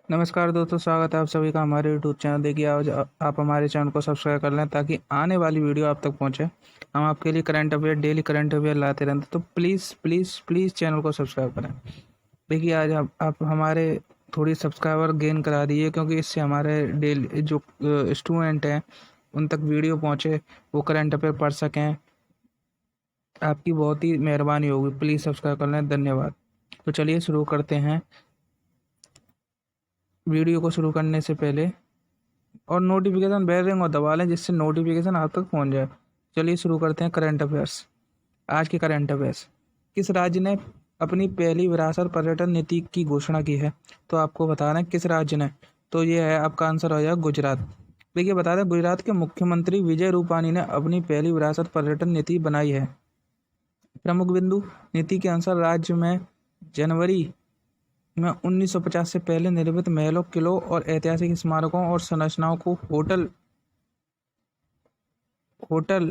नमस्कार दोस्तों, स्वागत है आप सभी का हमारे यूट्यूब चैनल। देखिए, आज आप हमारे चैनल को सब्सक्राइब कर लें ताकि आने वाली वीडियो आप तक पहुंचे। हम आपके लिए current affair, daily current affair लाते रहते हैं, तो प्लीज़ प्लीज़ प्लीज़ चैनल को सब्सक्राइब करें। देखिए, आज आप हमारे थोड़ी सब्सक्राइबर गेन करा दिए, क्योंकि इससे हमारे डेली जो स्टूडेंट हैं उन तक वीडियो पहुँचे, वो करंट अफेयर पढ़ सकें। आपकी बहुत ही मेहरबानी होगी, प्लीज़ सब्सक्राइब कर लें। धन्यवाद। तो चलिए शुरू करते हैं। वीडियो को शुरू करने से पहले और नोटिफिकेशन बेल रिंग और दबा लें, जिससे नोटिफिकेशन आप तक पहुंच जाए। चलिए शुरू करते हैं करंट अफेयर्स। आज के करंट अफेयर्स। किस राज्य ने अपनी पहली विरासत पर्यटन नीति की घोषणा की है? तो आपको बता रहे हैं किस राज्य ने। तो ये है आपका आंसर हो जाएगा गुजरात। देखिए, बता दें गुजरात के मुख्यमंत्री विजय रूपानी ने अपनी पहली विरासत पर्यटन नीति बनाई है। प्रमुख बिंदु नीति के अनुसार राज्य में जनवरी में 1950 से पहले निर्मित महलों, किलों और ऐतिहासिक स्मारकों और संरचनाओं को होटल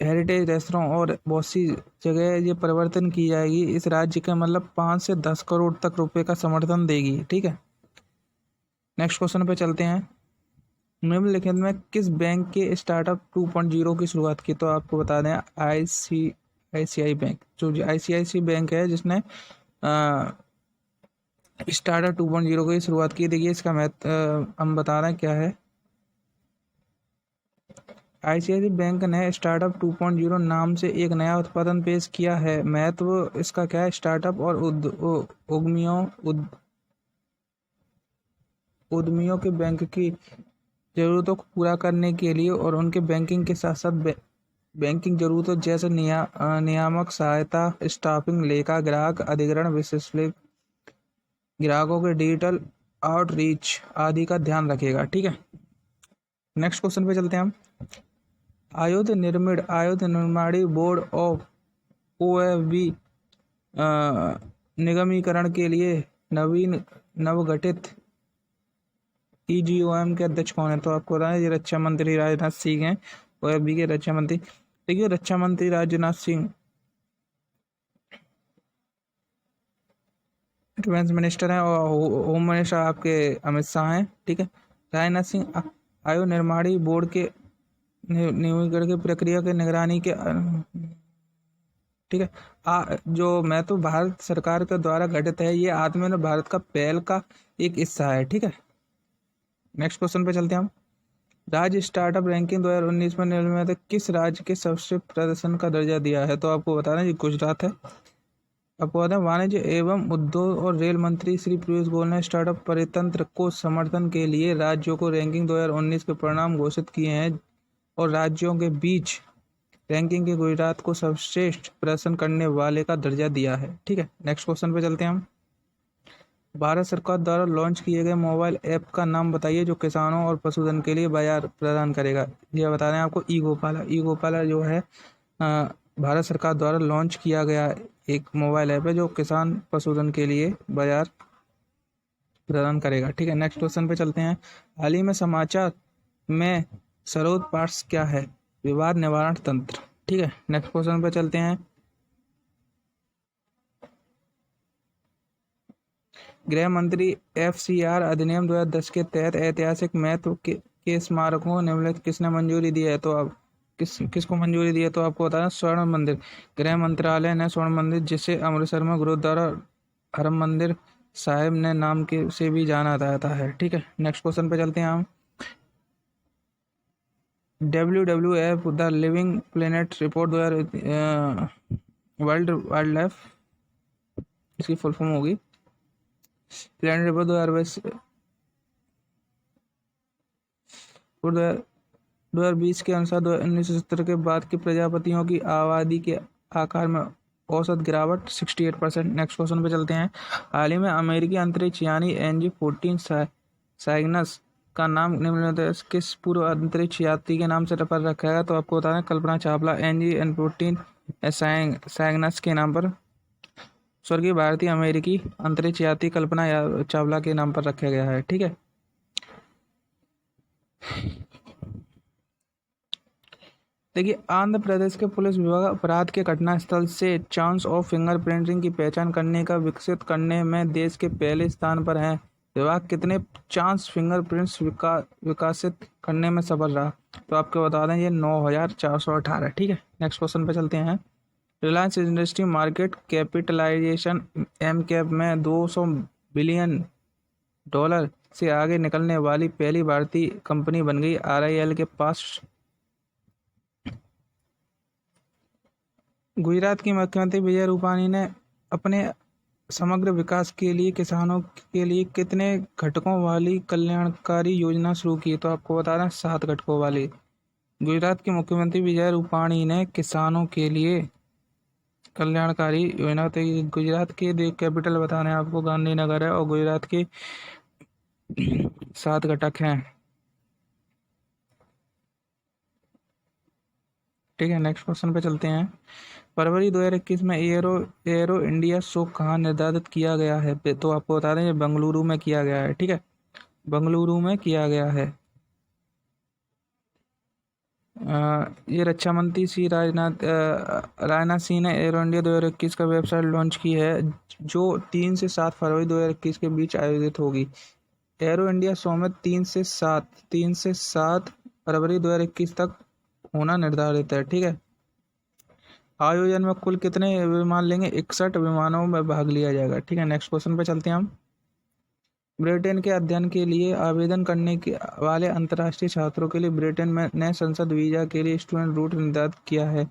हेरिटेज रेस्टोरेंट और बहुत सी जगह ये परिवर्तन की जाएगी। इस राज्य के मतलब 5 से 10 करोड़ तक रुपए का समर्थन देगी। ठीक है, नेक्स्ट क्वेश्चन पे चलते हैं। निम्नलिखित में किस बैंक के स्टार्टअप 2.0 की शुरुआत की? तो आपको बता दें आईसीआईसीआई बैंक। जो आईसीआईसीआई बैंक है जिसने स्टार्टअप 2.0 की शुरुआत की। देखिए, इसका हम बता रहे हैं क्या है। आईसीआईसीआई बैंक ने स्टार्टअप 2.0 नाम से एक नया उत्पादन पेश किया है। महत्व इसका क्या है? स्टार्टअप और उद्यमियों के बैंक की ज़रूरतों को पूरा करने के लिए और उनके बैंकिंग के साथ साथ बैंकिंग जरूरतों जैसे नियामक सहायता, स्टाफिंग, लेखा, ग्राहक अधिग्रहण, विश्लेषण, ग्राहकों के डिजिटल आउटरीच आदि का ध्यान रखेगा। ठीक है, नेक्स्ट क्वेश्चन पे चलते हैं हम। आयुध निर्माणी बोर्ड ऑफ ओएफबी निगमीकरण के लिए नवगठित ईजीओएम के अध्यक्ष कौन है? तो आपको बताएं, ये रक्षा मंत्री राजनाथ सिंह हैं, ओएफबी के रक्षा मंत्री। देखिए, रक्षा मंत्री राजनाथ सिंह डिफेंस मिनिस्टर हैं और होम मिनिस्टर आपके अमित शाह हैं। ठीक है, राजनाथ सिंह आयु निर्माणी बोर्ड के निगमीकरण की प्रक्रिया के निगरानी के ठीक है। जो मैं तो भारत सरकार के द्वारा गठित है, ये आत्मनिर्भर भारत का पहल का एक हिस्सा है। ठीक है, नेक्स्ट क्वेश्चन पे चलते हैं हम। राज्य स्टार्टअप रैंकिंग 2019 में निम्नलिखित किस राज्य के सर्वश्रेष्ठ प्रदर्शन का दर्जा दिया है? तो आपको बता रहे हैं, ये गुजरात है। आपको बता दें, वाणिज्य एवं उद्योग और रेल मंत्री श्री पीयूष गोयल ने स्टार्टअप परितंत्र को समर्थन के लिए राज्यों को रैंकिंग 2019 के परिणाम घोषित किए हैं और राज्यों के बीच रैंकिंग के गुजरात को सर्वश्रेष्ठ प्रदर्शन करने वाले का दर्जा दिया है। ठीक है, नेक्स्ट क्वेश्चन पे चलते हैं हम। भारत सरकार द्वारा लॉन्च किए गए मोबाइल ऐप का नाम बताइए जो किसानों और पशुधन के लिए बाजार प्रदान करेगा। ये बता रहे हैं आपको, ई गोपाला जो है भारत सरकार द्वारा लॉन्च किया गया एक मोबाइल ऐप है जो किसान पशुधन के लिए बाजार प्रदान करेगा। ठीक है, नेक्स्ट क्वेश्चन पे चलते हैं। हाल ही में समाचार में सर्वोच्च पार्ट्स क्या है? विवाद निवारण तंत्र। ठीक है, नेक्स्ट क्वेश्चन पे चलते हैं। गृह मंत्री एफसीआर अधिनियम 2010 के तहत ऐतिहासिक महत्व के स्मारकों को निम्नलिखित किसने मंजूरी दी है? तो आप किसको मंजूरी दी है? तो आपको बताना, स्वर्ण मंदिर। गृह मंत्रालय ने स्वर्ण मंदिर, जिसे अमृतसर में गुरुद्वारा हरमंदिर साहिब ने नाम के से भी जाना जाता है। ठीक है, नेक्स्ट क्वेश्चन पे चलते हैं हम। WWF the living planet report 2000 world wild life, इसकी फुल फॉर्म होगी प्लेनेट रिपोर्ट 2020 के अनुसार 1970 के बाद की प्रजातियों की आबादी के आकार में औसत गिरावट 68%। नेक्स्ट क्वेश्चन पे चलते हैं। हाल ही में अमेरिकी अंतरिक्ष यानी NG-14 साइग्नस का नाम निम्नलिखित किस पूर्व अंतरिक्ष यात्री के नाम से पर रखा गया? तो आपको बता दें, कल्पना चावला। NG-14 साइग्नस के नाम पर स्वर्गीय भारतीय अमेरिकी अंतरिक्ष यात्री कल्पना चावला के नाम पर रखा गया है। ठीक है, देखिए, आंध्र प्रदेश के पुलिस विभाग अपराध के घटनास्थल से चांस ऑफ फिंगरप्रिंटिंग की पहचान करने का विकसित करने में देश के पहले स्थान पर है। विभाग कितने चांस फिंगरप्रिंट्स विकसित करने में सफल रहा? तो आपको बता दें ये 9418। ठीक है, नेक्स्ट क्वेश्चन पे चलते हैं। Reliance industry market capitalisation M cap में 200 बिलियन डॉलर से आगे निकलने वाली पहली भारतीय कंपनी बन गई। RIL के पास गुजरात की मुख्यमंत्री विजय रूपाणी ने अपने समग्र विकास के लिए किसानों के लिए कितने घटकों वाली कल्याणकारी योजना शुरू की? तो आपको बता दें 7 घटकों वाली। गुजरात के मुख्यमंत्री विजय रूपाणी ने किसानों के लिए कल्याणकारी योजना, तो गुजरात के जो कैपिटल बताने आपको गांधीनगर है और गुजरात के 7 घटक हैं। ठीक है, नेक्स्ट क्वेश्चन पे चलते हैं। फरवरी 2021 में एरो इंडिया शो कहाँ निर्धारित किया गया है? तो आपको बता दें ये बेंगलुरु में किया गया है। ठीक है, बेंगलुरु में किया गया है। ये रक्षा मंत्री श्री राजनाथ सिंह ने एरो इंडिया 2021 का वेबसाइट लॉन्च की है, जो 3 से 7 फरवरी 2021 के बीच आयोजित होगी। एरो इंडिया शो में 3 से 7 फरवरी 2021 तक होना निर्धारित है। ठीक है, आयोजन में कुल कितने विमान लेंगे? 61 विमानों में भाग लिया जाएगा। ठीक है, नेक्स्ट क्वेश्चन पे चलते हैं हम। ब्रिटेन के अध्ययन के लिए आवेदन करने के वाले अंतर्राष्ट्रीय छात्रों के लिए ब्रिटेन में नए संसद वीजा के लिए स्टूडेंट रूट निर्धारित किया है।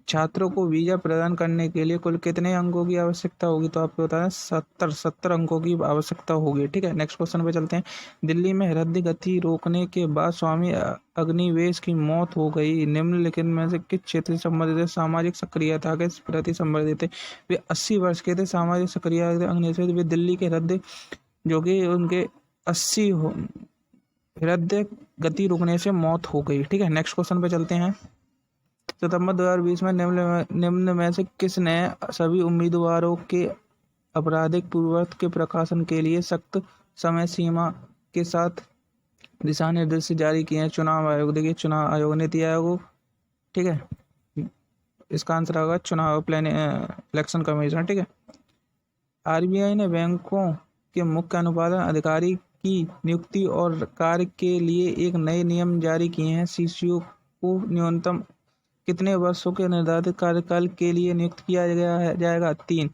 छात्रों को वीजा प्रदान करने के लिए कुल कितने अंकों की आवश्यकता होगी? तो आपको बता दें 70 अंकों की आवश्यकता होगी। ठीक है, नेक्स्ट क्वेश्चन पे चलते हैं। दिल्ली में हृदय गति रोकने के बाद स्वामी अग्निवेश की मौत हो गई। निम्नलिखित में से किस क्षेत्र से संबंधित सामाजिक सक्रियता के प्रति संबंधित थे? वे 80 वर्ष के थे। सामाजिक सक्रियता अग्निवेश वे दिल्ली के हृदय जो कि उनके 80 हृदय गति रुकने से मौत हो गई। ठीक है, नेक्स्ट क्वेश्चन पे चलते हैं। सितंबर 2020 में निम्न में से किसने सभी उम्मीदवारों के आपराधिक पूर्ववर्त के प्रकाशन के लिए सख्त समय सीमा के साथ दिशा निर्देश जारी किए हैं? चुनाव आयोग। देखिए, चुनाव आयोग, नीति आयोग। ठीक है, इसका आंसर होगा चुनाव इलेक्शन कमीशन। ठीक है, RBI ने बैंकों के मुख्य अनुपालन अधिकारी की नियुक्ति और कार्य के लिए एक नए नियम जारी किए हैं। CCO को न्यूनतम कितने वर्षों के निर्धारित कार्यकाल के लिए नियुक्त किया जाएगा? 3।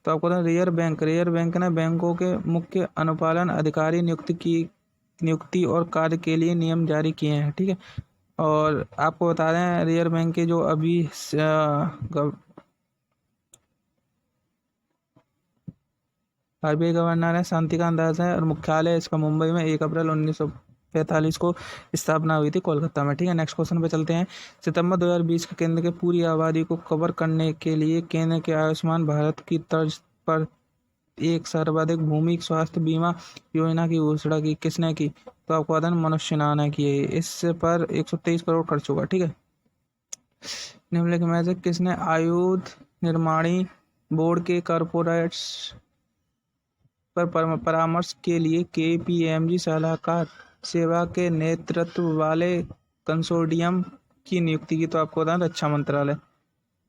तो आपको रिजर्व बैंक ने बैंकों के मुख्य अनुपालन अधिकारी नियुक्ति और कार्य के लिए नियम जारी किए हैं। ठीक है, और आपको बता दें रिजर्व बैंक के जो अभी RBI गवर्नर है शांतिकांत दास है, और मुख्यालय इसका मुंबई में 1 अप्रैल 1945 को स्थापना हुई थी कोलकाता में। ठीक है, नेक्स्ट क्वेश्चन पे चलते हैं। सितंबर 2020 के केंद्र के पूरी आबादी को कवर करने के लिए केंद्र के आयुष्मान भारत की तर्ज पर एक सर्वाधिक भूमि स्वास्थ्य बीमा योजना की घोषणा की किसने की? तो आपको बता दें मनोज सिन्हा ने की है। इस पर 123 करोड़ खर्च होगा। ठीक है, निम्नलिखित में से किसने आयुध निर्माणी बोर्ड के कॉर्पोरेट्स पर परामर्श के लिए KPMG सलाहकार सेवा के नेतृत्व वाले कंसोर्टियम की नियुक्ति की? तो आपको बता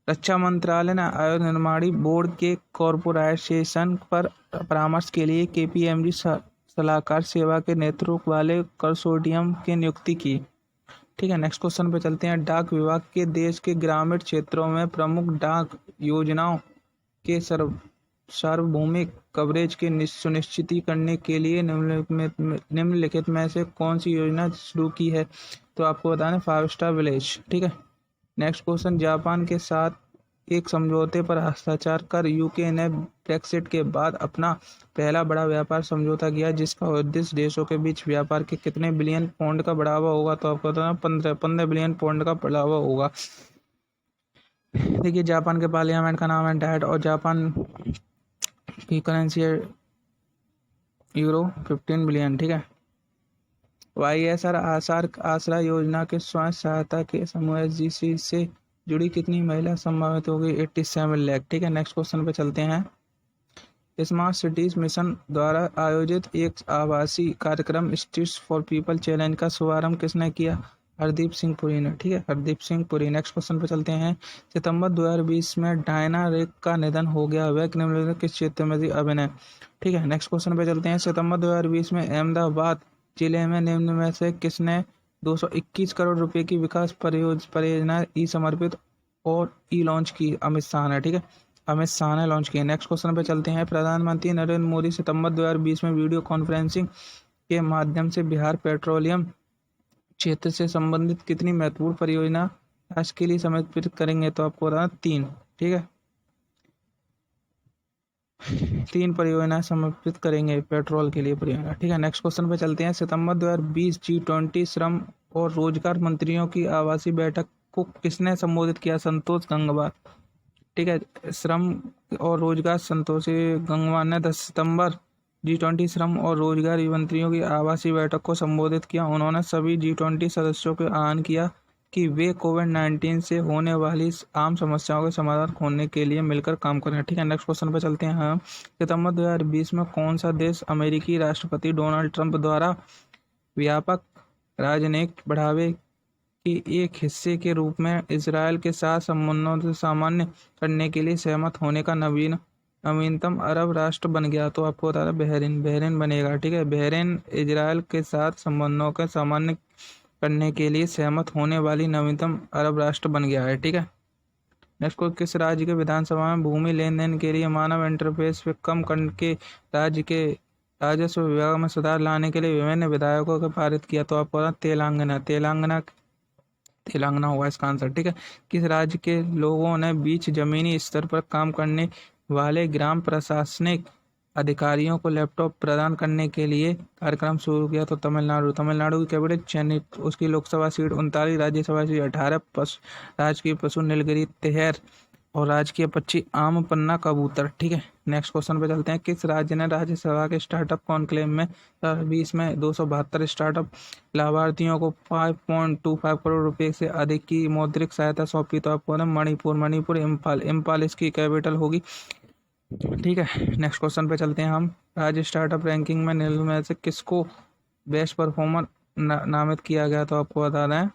रक्षा मंत्रालय ने आयुध निर्माणी बोर्ड के कॉर्पोरेशन पर परामर्श के लिए KPMG सलाहकार सेवा के नेतृत्व वाले कंसोर्टियम की नियुक्ति की। ठीक है, नेक्स्ट क्वेश्चन पे चलते हैं। डाक विभाग के देश के ग्रामीण क्षेत्रों में प्रमुख डाक योजनाओं के सार्वभौमिक कवरेज के सुनिश्चित करने के लिए निम्नलिखित में से कौन सी योजना शुरू की है? तो आपको बताना 5 स्टार विलेज। ठीक है, नेक्स्ट क्वेश्चन। जापान के साथ एक समझौते पर हस्ताक्षर कर यूके ने ब्रेक्सिट के बाद अपना पहला बड़ा व्यापार समझौता किया, जिसका उद्देश्य देशों के बीच व्यापार के कितने बिलियन पाउंड का बढ़ावा होगा? तो आपको बताना 15 बिलियन पाउंड का बढ़ावा होगा। देखिए, जापान के पार्लियामेंट का नाम है डैट, और जापान की करेंसी है यूरो 15 बिलियन। ठीक है, YSR आसरा योजना के स्वयं सहायता के समूह SGC से जुड़ी कितनी महिला संभावित होगी? 87 लाख। ठीक है, नेक्स्ट क्वेश्चन पे चलते हैं। स्मार्ट सिटीज मिशन द्वारा आयोजित एक आभासी कार्यक्रम स्ट्रीट्स फॉर पीपल चैलेंज का शुभारंभ किसने किया? हरदीप सिंह पुरी ने, ठीक है, हरदीप सिंह पुरी। नेक्स्ट क्वेश्चन पे चलते हैं। सितंबर 2020 में डायना रिक का निधन हो गया, वह निम्नलिखित किस क्षेत्र में थी? अभिनय, ठीक है। नेक्स्ट क्वेश्चन पे चलते हैं। सितंबर 2020 में अहमदाबाद जिले में निम्न में से किसने 221 करोड़ रुपए की विकास परियोजना ई समर्पित और ई लॉन्च की? अमित शाह ने, ठीक है, अमित शाह ने लॉन्च किया। नेक्स्ट क्वेश्चन पे चलते हैं। प्रधानमंत्री नरेंद्र मोदी सितंबर 2020 में वीडियो कॉन्फ्रेंसिंग के माध्यम से बिहार पेट्रोलियम क्षेत्र से संबंधित कितनी महत्वपूर्ण परियोजना राष्ट्र के लिए समर्पित करेंगे? तो आपको बताना 3, ठीक है, 3 परियोजनाएं समर्पित करेंगे पेट्रोल के लिए परियोजना, ठीक है। नेक्स्ट क्वेश्चन पे चलते हैं। सितंबर 2020 G20 श्रम और रोजगार मंत्रियों की आवासीय बैठक को किसने संबोधित किया? संतोष गंगवार, ठीक है, श्रम और रोजगार संतोषी गंगवार ने 10 सितंबर G20 श्रम और रोजगार मंत्रियों की आवासीय बैठक को संबोधित किया। उन्होंने सभी G20 सदस्यों को आह्वान किया कि वे कोविड-19 से होने वाली आम समस्याओं के समाधान खोजने के लिए मिलकर काम करें, ठीक है। नेक्स्ट क्वेश्चन पर चलते हैं हम। सितंबर 2020 में कौन सा देश अमेरिकी राष्ट्रपति डोनाल्ड ट्रंप द्वारा व्यापक राजनयिक बढ़ावे के एक हिस्से के रूप में इजरायल के साथ संबंधों को सामान्य करने के लिए सहमत होने का नवीनतम अरब राष्ट्र बन गया? तो आपको बता रहा बहरीन बनेगा, ठीक है। बहरीन इजरायल के साथ संबंधों का सामान्य करने के लिए सहमत होने वाली नवीनतम अरब राष्ट्र बन गया है, ठीक है। नेक्स्ट को, किस राज्य के विधानसभा में भूमि लेन देन के लिए मानव इंटरफेस पे कम करके राज्य के राजस्व विभाग में सुधार लाने के लिए विभिन्न विधायकों को पारित किया? तो आपको तेलंगाना होगा इसका आंसर, ठीक है। किस राज्य के लोगों ने बीच जमीनी स्तर पर काम करने वाले ग्राम प्रशासनिक अधिकारियों को लैपटॉप प्रदान करने के लिए कार्यक्रम शुरू किया? तो तमिलनाडु की कैपिटल चेन्नई, उसकी लोकसभा सीट 39, राज्यसभा सीट 18, राजकीय पशु नीलगिरी तेहर और राजकीय पक्षी आम पन्ना कबूतर, ठीक है। नेक्स्ट क्वेश्चन पे चलते हैं। किस राज्य ने राज्यसभा के स्टार्टअप कॉन्क्लेव में 2020 में 272 स्टार्टअप लाभार्थियों को 5.25 करोड़ रुपए से अधिक की मौद्रिक सहायता सौंपी? तो आपको मणिपुर इम्फाल इसकी कैपिटल होगी, ठीक है। नेक्स्ट क्वेश्चन पे चलते हैं हम। राज्य स्टार्टअप रैंकिंग में निम्न में से किसको बेस्ट परफॉर्मर नामित किया गया? तो आपको बता दें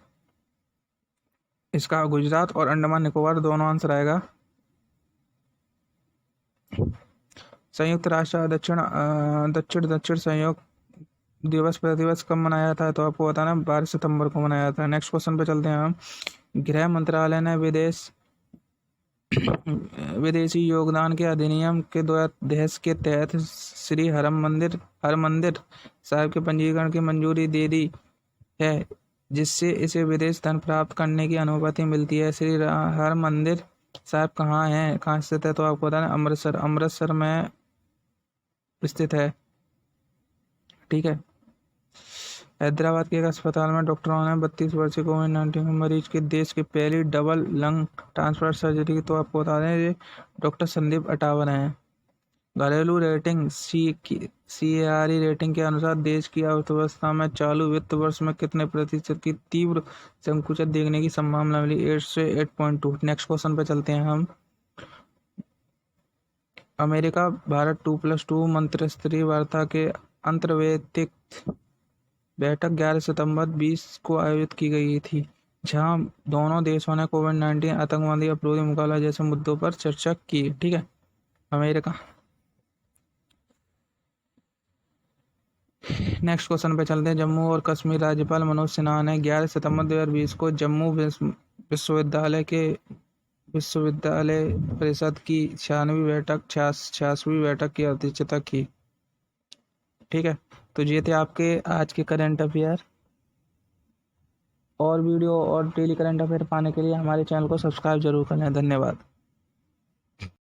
इसका गुजरात और अंडमान निकोबार दोनों आंसर आएगा। संयुक्त राष्ट्र दक्षिण सहयोग दिवस प्रतिवर्ष कब मनाया था? तो आपको बताना 12 सितंबर को मनाया था। नेक्स्ट क्वेश्चन पे चलते हैं हम। गृह मंत्रालय ने विदेशी योगदान के अधिनियम के अध्यादेश के तहत श्री हरमंदिर साहिब के पंजीकरण की मंजूरी दे दी है, जिससे इसे विदेश धन प्राप्त करने की अनुमति मिलती है। श्री हरमंदिर साहिब कहाँ स्थित है? तो आपको बताना अमृतसर में स्थित है, ठीक है। हैदराबाद के एक अस्पताल में डॉक्टरों ने 32 वर्षीय कोविड-19 मरीज के देश की पहली डबल लंग ट्रांसप्लांट सर्जरी की। तो आपको बता दें ये डॉक्टर संदीप अटावर हैं। घरेलू रेटिंग CARE रेटिंग के अनुसार देश की अर्थव्यवस्था में चालू वित्त वर्ष में कितने प्रतिशत की तीव्र संकुचन देखने की संभावना मिली? 8 से 8.2। नेक्स्ट क्वेश्चन पे चलते हैं हम। अमेरिका भारत 2+2 मंत्रिस्तरीय वार्ता के अंतर्वैयक्तिक बैठक 11 सितंबर 20 को आयोजित की गई थी, जहां दोनों देशों ने कोविड-19, आतंकवादी अपराधी मुकाबला जैसे मुद्दों पर चर्चा की, ठीक है। अमेरिका। नेक्स्ट क्वेश्चन पे चलते हैं। जम्मू और कश्मीर राज्यपाल मनोज सिन्हा ने 11 सितंबर 2020 को जम्मू विश्वविद्यालय परिषद की 66वीं बैठक की अध्यक्षता की, ठीक है। तो ये थे आपके आज के करंट अफेयर। और वीडियो और डेली करंट अफेयर पाने के लिए हमारे चैनल को सब्सक्राइब जरूर करें। धन्यवाद।